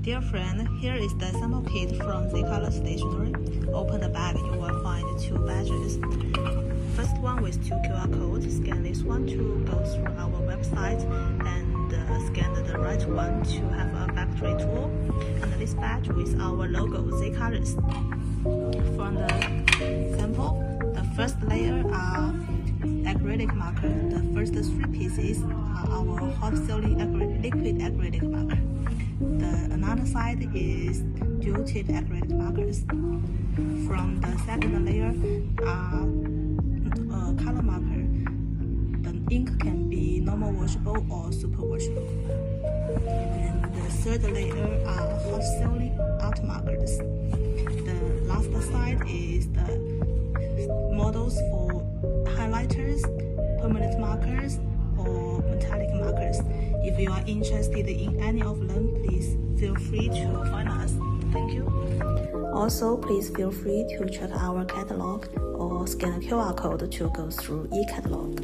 Dear friend, here is the sample kit from Z-Color Stationery. Open the bag, you will find 2 badges. First one with 2 QR codes. Scan this one to go through our website, and scan the right one to have a factory tour. And this badge with our logo Z-Colors. From the sample, the first layer are acrylic marker. The first 3 pieces are our hot sealing liquid acrylic marker. Another side is dual-tip acrylic markers. From the second layer are color marker. The ink can be normal washable or super washable. And the third layer are hot sealing art markers. The last side is the models for highlighters, permanent markers, or metallic markers. If you are interested in any of them, please feel free to find us. Thank you. Also, please feel free to check our catalog or scan a QR code to go through e-catalog.